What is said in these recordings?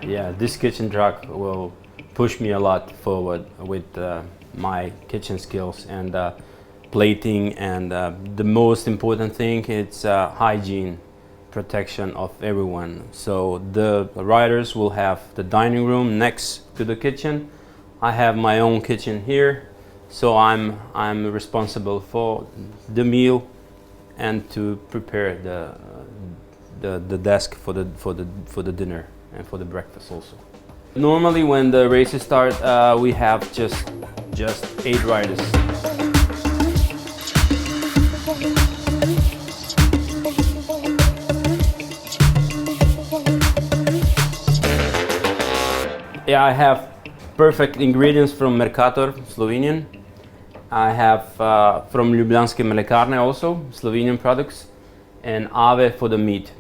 Yeah, this kitchen truck will push me a lot forward with my kitchen skills and plating, and the most important thing, it's hygiene, protection of everyone. So the riders will have the dining room next to the kitchen. I have my own kitchen here, so I'm responsible for the meal and to prepare the desk for the dinner and for the breakfast also. Normally when the races start, we have just 8 riders. Yeah, I have perfect ingredients from Mercator, Slovenian. I have from Ljubljanske mlekarne also, Slovenian products, and Ave for the meat.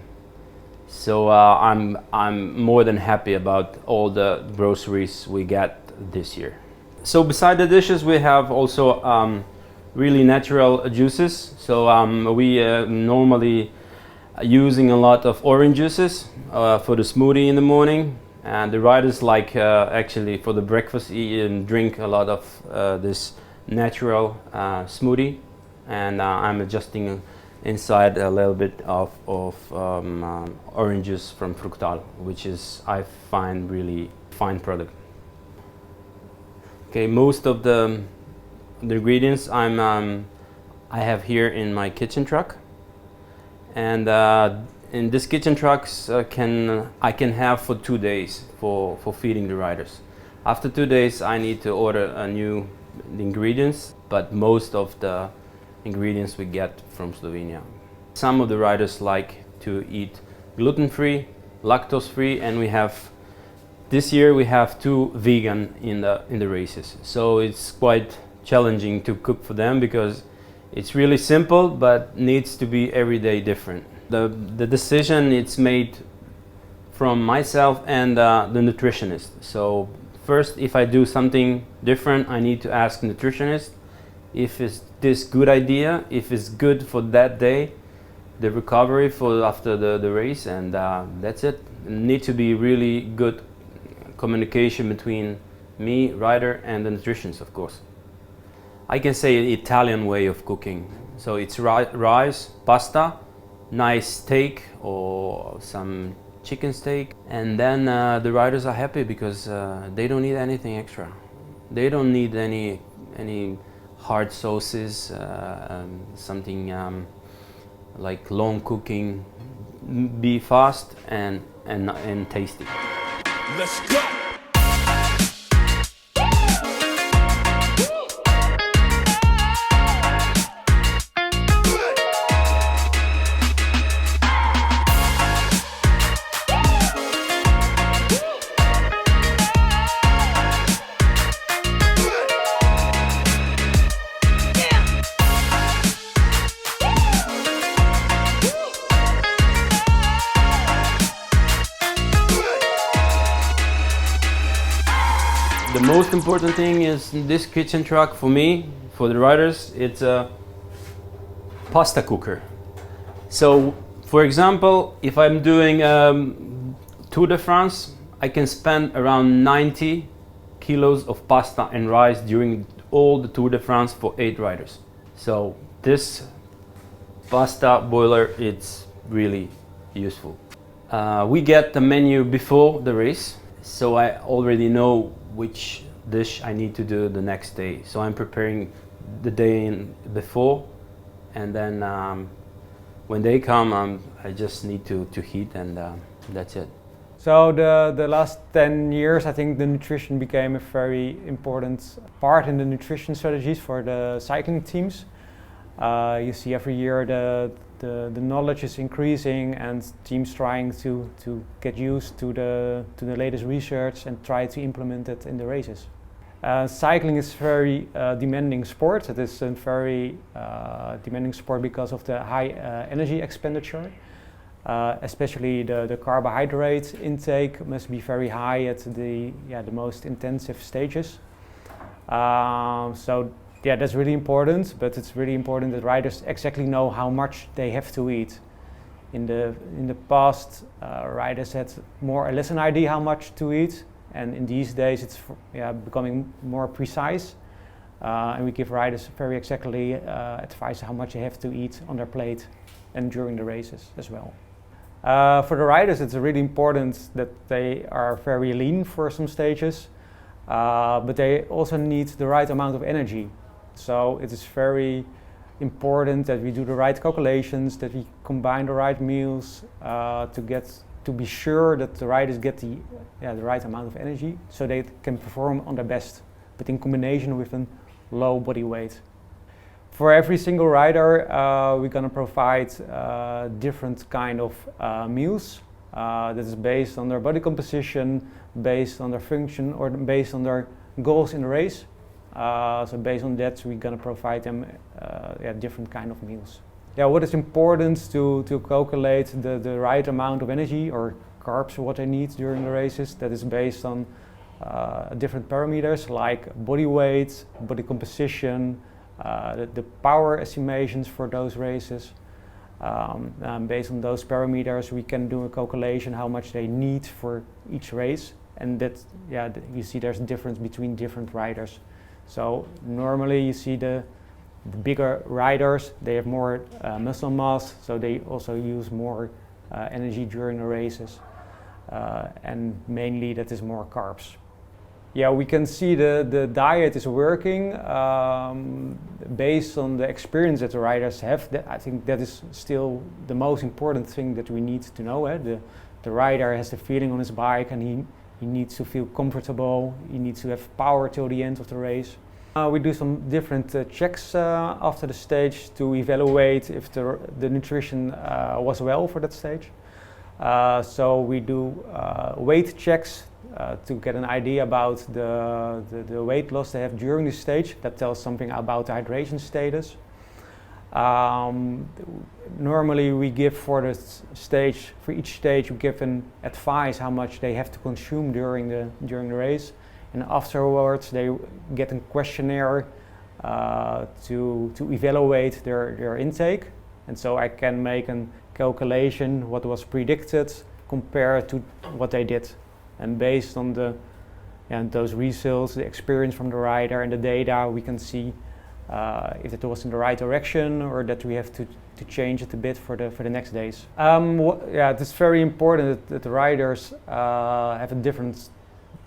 So I'm more than happy about all the groceries we get this year. So beside the dishes, we have also really natural juices. So we normally using a lot of orange juices for the smoothie in the morning, and the riders like actually for the breakfast eat and drink a lot of this natural smoothie, and I'm adjusting inside a little bit of oranges from Fructal, which is, I find, really fine product. Okay, most of the ingredients I have here in my kitchen truck, and in this kitchen trucks I can have for 2 days for feeding the riders. After 2 days I need to order a new ingredients, but most of the ingredients we get from Slovenia. Some of the riders like to eat gluten-free, lactose-free, and this year we have 2 vegan in the races. So it's quite challenging to cook for them because it's really simple but needs to be every day different. The decision it's made from myself and the nutritionist. So first, if I do something different, I need to ask the nutritionist if it's this good idea, if it's good for that day, the recovery for after the race, and that's it. Need to be really good communication between me, rider, and the nutritionist, of course. I can say Italian way of cooking. So it's rice, pasta, nice steak or some chicken steak, and then the riders are happy because they don't need anything extra. They don't need any hard sauces, something like long cooking. Be fast and tasty. Let's go! The most important thing is this kitchen truck for me, for the riders, it's a pasta cooker. So, for example, if I'm doing Tour de France, I can spend around 90 kilos of pasta and rice during all the Tour de France for 8 riders. So this pasta boiler, it's really useful. We get the menu before the race, so I already know which dish I need to do the next day. So I'm preparing the day before, and then when they come, I just need to heat, and that's it. So the last 10 years, I think the nutrition became a very important part in the nutrition strategies for the cycling teams. You see every year the knowledge is increasing and teams trying to get used to the latest research and try to implement it in the races. Cycling is very demanding sport. It is a very demanding sport because of the high energy expenditure. Especially the carbohydrate intake must be very high at the most intensive stages. So that's really important, but it's really important that riders exactly know how much they have to eat. In the past, riders had more or less an idea how much to eat, and in these days it's becoming more precise, and we give riders very exactly advice how much they have to eat on their plate and during the races as well. For the riders, it's really important that they are very lean for some stages, but they also need the right amount of energy. So it is very important that we do the right calculations, that we combine the right meals to be sure that the riders get the right amount of energy so they can perform on their best, but in combination with a low body weight. For every single rider, we're going to provide different kind of meals that is based on their body composition, based on their function, or based on their goals in the race. So based on that, we're going to provide them different kind of meals. What is important to calculate the right amount of energy or carbs what they need during the races, that is based on different parameters like body weight, body composition, the power estimations for those races. Based on those parameters, we can do a calculation how much they need for each race, and that you see there's a difference between different riders. So normally you see the bigger riders, they have more muscle mass, so they also use more energy during the races, and mainly that is more carbs. We can see the diet is working based on the experience that the riders have. I think that is still the most important thing that we need to know. The rider has the feeling on his bike, and he needs to feel comfortable, he needs to have power till the end of the race. We do some different checks after the stage to evaluate if the nutrition was well for that stage. So we do weight checks to get an idea about the weight loss they have during the stage. That tells something about the hydration status. Normally we give for each stage we give an advice how much they have to consume during the race, and afterwards they get a questionnaire to evaluate their intake, and so I can make a calculation what was predicted compared to what they did, and based on those results, the experience from the rider and the data, we can see if it was in the right direction or that we have to change it a bit for the next days. It's very important that the riders have a different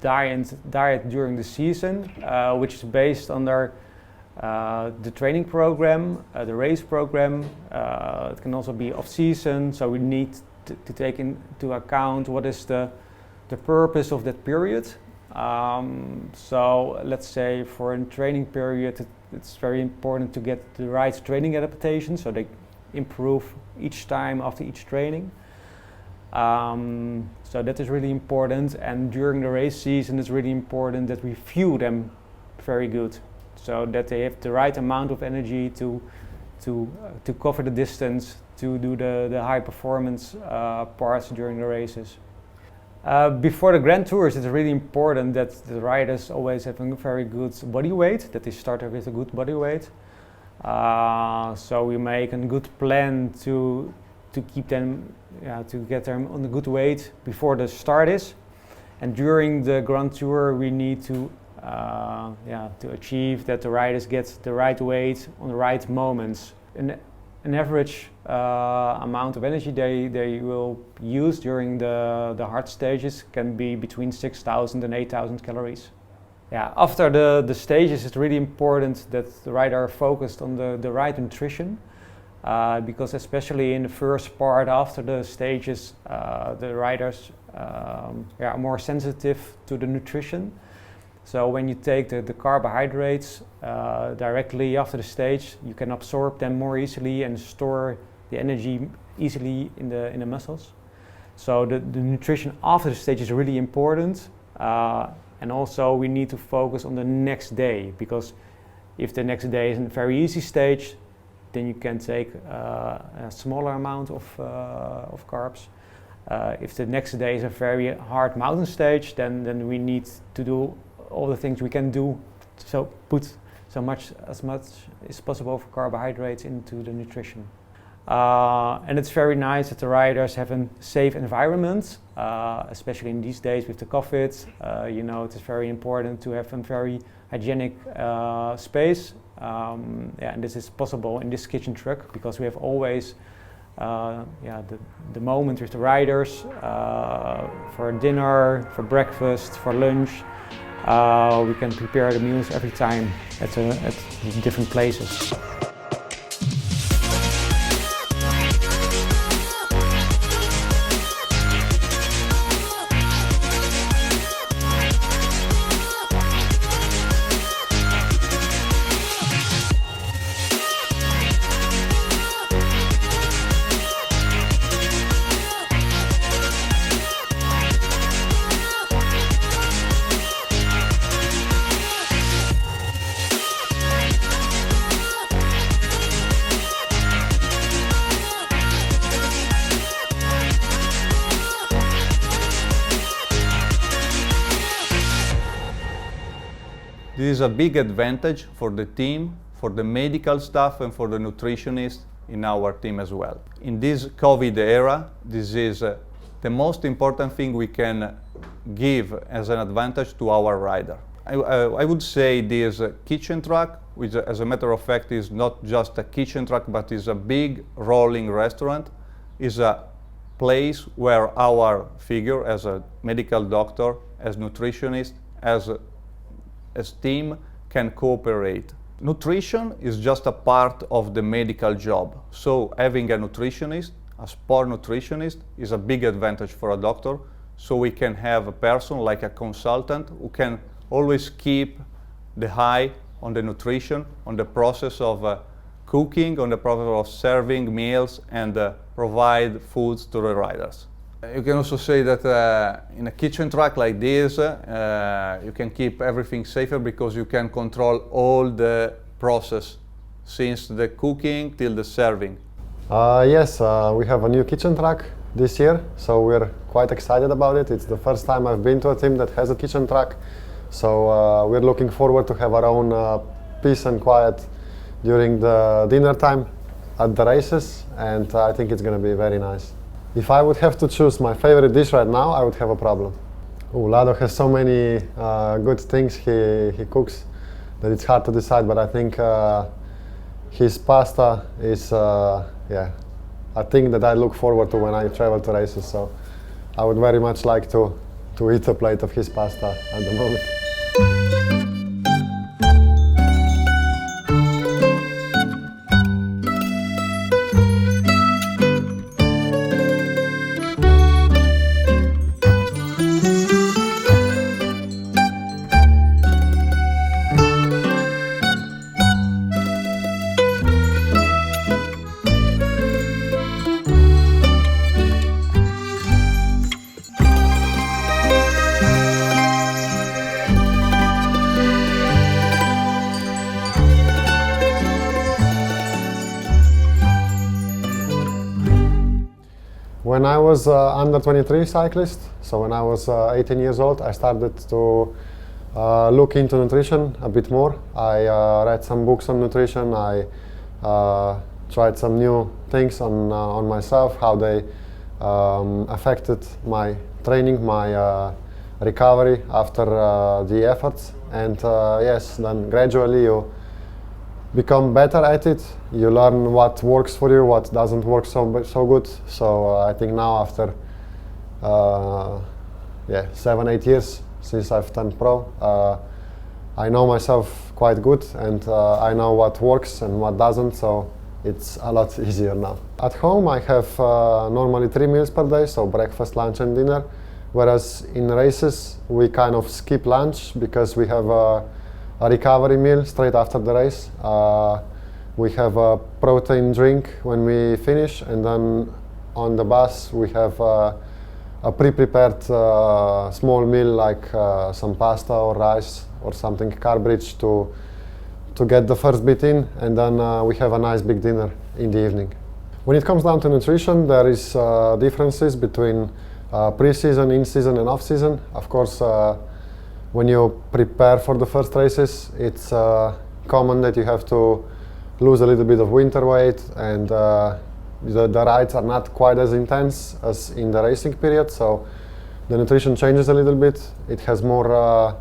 diet during the season, which is based on the training program, the race program. It can also be off season, so we need to take into account what is the purpose of that period. So let's say for a training period, it's very important to get the right training adaptation, so they improve each time after each training. So that is really important, and during the race season it's really important that we fuel them very good, so that they have the right amount of energy to cover the distance, to do the high performance parts during the races. Before the Grand Tours, it's really important that the riders always have a very good body weight, that they start with a good body weight. So we make a good plan to keep them, to get them on a good weight before the start is. And during the Grand Tour, we need to achieve that the riders get the right weight on the right moments. An average amount of energy they will use during the hard stages can be between 6,000 and 8,000 calories. After the stages, it's really important that the rider are focused on the right nutrition, because especially in the first part after the stages, the riders are more sensitive to the nutrition. So when you take the carbohydrates directly after the stage, you can absorb them more easily and store the energy easily in the muscles. So the nutrition after the stage is really important, and also we need to focus on the next day, because if the next day is a very easy stage, then you can take a smaller amount of carbs. If the next day is a very hard mountain stage, then we need to do all the things we can do, so put as much as possible of carbohydrates into the nutrition. And it's very nice that the riders have a safe environment, especially in these days with the COVID. You know, it's very important to have a very hygienic space. And this is possible in this kitchen truck because we have always the moment with the riders for dinner, for breakfast, for lunch. We can prepare the meals every time at different places. This is a big advantage for the team, for the medical staff and for the nutritionist in our team as well. In this COVID era, this is the most important thing we can give as an advantage to our rider. I would say this kitchen truck, which as a matter of fact is not just a kitchen truck but is a big rolling restaurant, is a place where our figure as a medical doctor, as nutritionist, as team can cooperate. Nutrition is just a part of the medical job. So having a nutritionist, a sport nutritionist, is a big advantage for a doctor. So we can have a person like a consultant who can always keep the eye on the nutrition, on the process of cooking, on the process of serving meals and provide foods to the riders. You can also say that in a kitchen truck like this, you can keep everything safer because you can control all the process, since the cooking till the serving. Yes, we have a new kitchen truck this year, so we're quite excited about it. It's the first time I've been to a team that has a kitchen truck, so we're looking forward to have our own peace and quiet during the dinner time at the races, and I think it's going to be very nice. If I would have to choose my favorite dish right now, I would have a problem. Lado has so many good things he cooks that it's hard to decide, but I think his pasta is a thing that I look forward to when I travel to races, so I would very much like to eat a plate of his pasta at the moment. When I was under 23 cyclist, so when I was 18 years old, I started to look into nutrition a bit more. I read some books on nutrition. I tried some new things on myself, how they affected my training, my recovery after the efforts. And yes, then gradually you become better at it. You learn what works for you, what doesn't work so good. So I think now after 7-8 years since I've turned pro, I know myself quite good, and I know what works and what doesn't, so it's a lot easier now. At home I have normally 3 meals per day, so breakfast, lunch and dinner, whereas in races we kind of skip lunch because we have a recovery meal straight after the race. We have a protein drink when we finish, and then on the bus we have a pre-prepared small meal like some pasta or rice or something carb-rich to get the first bit in, and then we have a nice big dinner in the evening. When it comes down to nutrition, there is differences between pre-season, in-season and off-season. Of course, when you prepare for the first races, it's common that you have to lose a little bit of winter weight, and the rides are not quite as intense as in the racing period, so the nutrition changes a little bit. It has more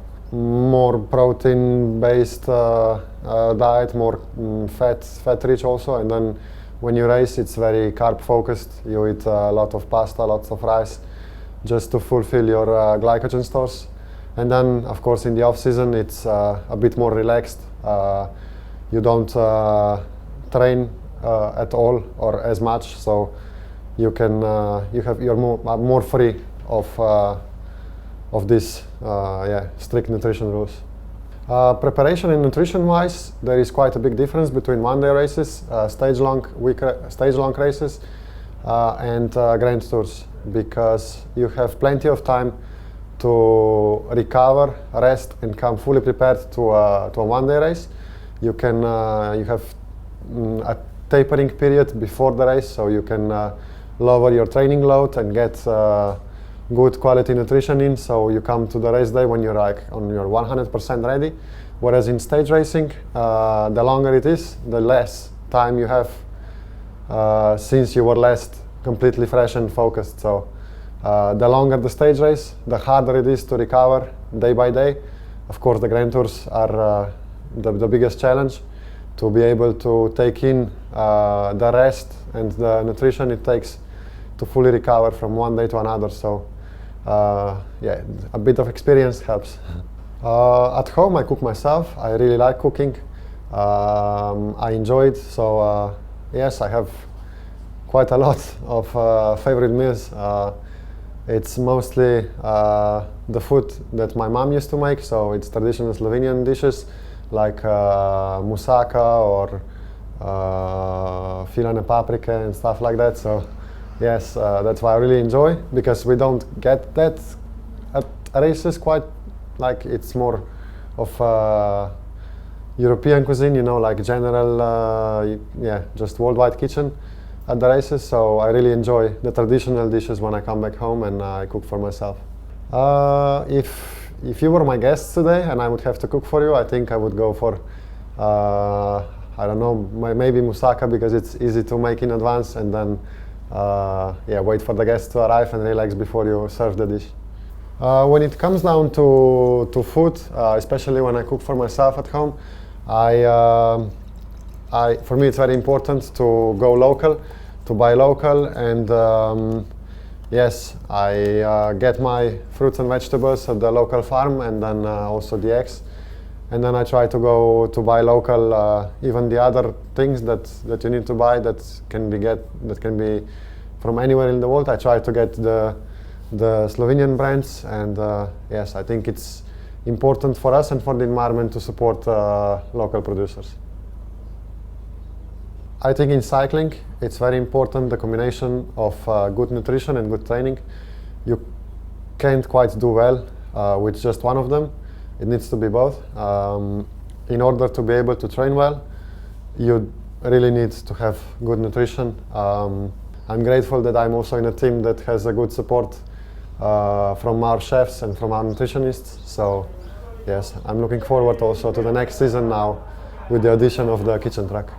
protein-based diet, more fat-rich also, and then when you race, it's very carb-focused. You eat a lot of pasta, lots of rice, just to fulfill your glycogen stores. And then, of course, in the off-season, it's a bit more relaxed. You don't train at all or as much, so you can you're more free of these strict nutrition rules. Preparation and nutrition-wise, there is quite a big difference between one-day races, stage-long races, and Grand Tours, because you have plenty of time to recover, rest, and come fully prepared to a one-day race. You have a tapering period before the race, so you can lower your training load and get good quality nutrition in, so you come to the race day when you're like on your 100% ready. Whereas in stage racing, the longer it is, the less time you have since you were last completely fresh and focused. So the longer the stage race, the harder it is to recover day by day. Of course, the Grand Tours are the biggest challenge, to be able to take in the rest and the nutrition it takes to fully recover from one day to another. So a bit of experience helps. At home I cook myself. I really like cooking. I enjoy it. So yes, I have quite a lot of favorite meals. It's mostly the food that my mom used to make. So it's traditional Slovenian dishes like moussaka or filane paprike and stuff like that. So yes, that's why I really enjoy, because we don't get that at races quite. Like, it's more of European cuisine, you know, like general, just worldwide kitchen at the races. So I really enjoy the traditional dishes when I come back home and I cook for myself. If you were my guest today and I would have to cook for you, I think I would go for, I don't know, maybe moussaka, because it's easy to make in advance, and then wait for the guests to arrive and relax before you serve the dish. When it comes down to food, especially when I cook for myself at home, for me it's very important to go local, to buy local, and yes, I get my fruits and vegetables at the local farm, and then also the eggs. And then I try to go to buy local, even the other things that you need to buy that can be from anywhere in the world. I try to get the Slovenian brands, and yes, I think it's important for us and for the environment to support local producers. I think in cycling it's very important, the combination of good nutrition and good training. You can't quite do well with just one of them. It needs to be both. In order to be able to train well, you really need to have good nutrition. I'm grateful that I'm also in a team that has a good support from our chefs and from our nutritionists. So yes, I'm looking forward also to the next season now with the addition of the kitchen truck.